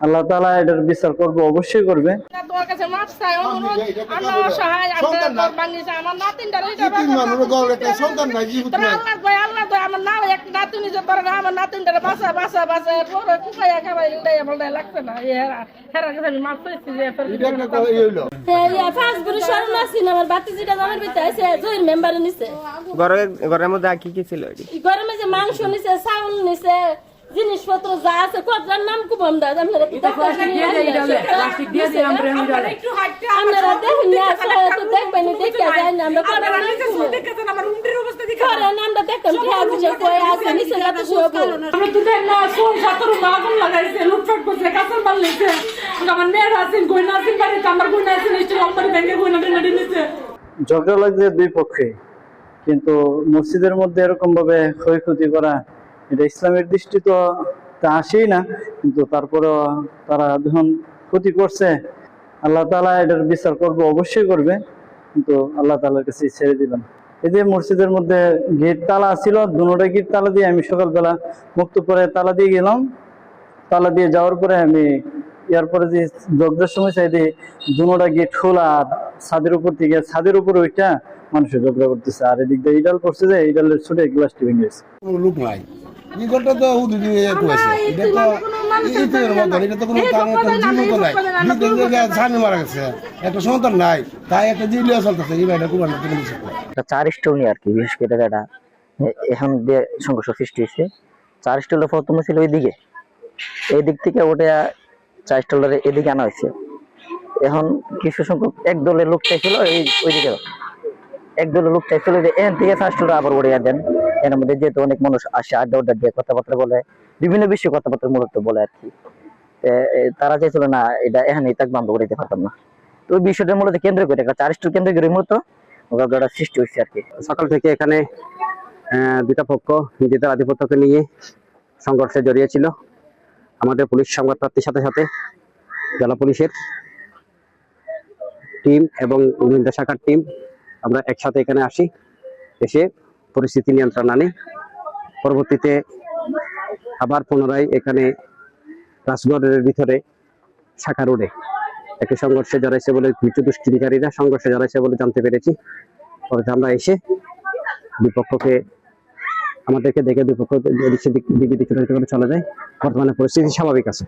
আল্লাহ তাআলা এটার বিচার করবে, অবশ্যই করবে। ঘরের মধ্যে কি কি ছিল? ঘরের মধ্যে মাংস নিছে, চাউল নিছে, জিনিসপত্র যা আছে কতটার নাম খুব আমরা আপনারা দেখেন দেখবেন দেখে যায় না আমরা নামটা দেখতাম নিচে যাতে লুটপাট করছে, কাঁচাল মাল নিছে, আমার মেয়েরা আছেন, গয়না আছেন বাড়িতে, আমার গয়না আছেন লম্বারি ব্যাংকে গয়না নিছে। ঝগড়া লাগছে দুই পক্ষে, কিন্তু মসজিদের মধ্যে এরকম ভাবে ক্ষয়ক্ষতি করা এটা ইসলামের দৃষ্টি তো আসেই না, কিন্তু তারপরেও তারা যখন ক্ষতি করছে আল্লাহ তাআলা এটার বিচার করবে, অবশ্যই করবে, কিন্তু আল্লাহ তাআলার কাছে ছেড়ে দিলাম। এই যে মসজিদের মধ্যে গেট তালা ছিল, দুটোটা গেট তালা দিয়ে আমি সকালবেলা মুক্ত করে তালা দিয়ে গেলাম। তালা দিয়ে যাওয়ার পরে আমি এরপরে যে ঝগড়ার সময় চাই দিই দুটোটা গেট খোলা, আর ছাদের উপর ওইটা মানুষের ঝগড়া করতেছে, আর এদিক দিয়ে ইডাল করছে যে ইডালের ছুটে গ্লাসটি ভেঙে গেছে। লোক নাই, এটা তো মারা গেছে, একটা সন্তান নাই, তাই একটা জিলিয়া চলতেছে। চার স্টল আর কি, বিশেষ করে এটা এখন সংঘর্ষ সৃষ্টি হয়েছে। চার স্টলের প্রথম ছিল ওইদিকে, এই দিক থেকে ওটা চার স্টলের এদিকে আনা হয়েছে। এখন কিছু সংখ্যক এক দলের লোক চাইছিল ওইদিকে, এক দলের লোক চাইছিল যে এখান থেকে চার স্টলটা আবার ওড়িয়ে দেন। এর মধ্যে যেহেতু অনেক মানুষ আসে, আড্ডা দিয়ে কথাবার্তা বলে, বিভিন্ন বিষয়ে কথাবার্তা মূলত বলে আর কি। তারা চাইছিল না এটা এখানেই থাকবে, আমরা উড়াইতে পারতাম না। তো ওই বিষয়টা মূলত কেন্দ্র করে, একটা চার স্টল কেন্দ্র করে মূলত সৃষ্টি হয়েছে আর কি। সকাল থেকে এখানে দুটা পক্ষ নিজেদের আধিপত্যকে নিয়ে সংঘর্ষে জড়িয়েছিল। আমাদের পুলিশ সংবাদ প্রাপ্তির সাথে সাথে জেলা পুলিশের টিম এবং গোয়েন্দা শাখার টিম আমরা একসাথে এখানে আসি, এসে পরিস্থিতি নিয়ন্ত্রণ আনি। পরবর্তীতে আবার পুনরায় এখানে রাজগড়ের ভিতরে শাখা রোডে একটি সংঘর্ষে জড়াইছে বলে, মৃত্যু দুষ্কৃতিকারীরা সংঘর্ষে জড়াইছে বলে জানতে পেরেছি। পরে আমরা এসে বিপক্ষকে আমাদেরকে দেখে দুই পক্ষ দিকে চলে যায়। বর্তমানে পরিস্থিতি স্বাভাবিক আছে।